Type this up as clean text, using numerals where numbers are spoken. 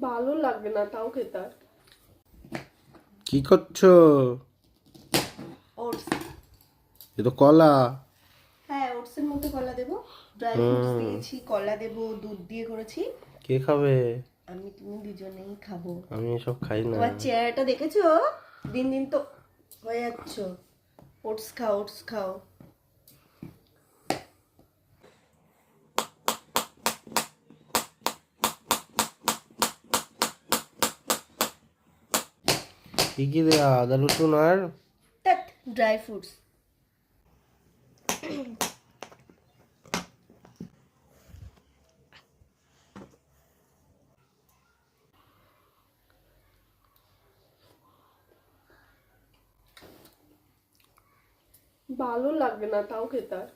ভালো লাগবে না তাও খেতে আর কি করছো? ওটস। এ তো কলা। হ্যাঁ, ওটসের মধ্যে কলা দেবো, ড্রাই ফ্রুটস দিয়েছি, কলা দেবো, দুধ দিয়ে করেছি। কে খাবে? আমি তুমি দুজনেই খাবো। আমি এসব খাই না। তোমার চেহারাটা দেখেছো? দিন দিন তো হয়ে যাচ্ছ। ওটস খাও, ওটস খাও। কি কি দেয়া? আদা রসুন আর ধ্যাৎ, ড্রাই ফ্রুটস। ভালো লাগবে না তাও খেতে আর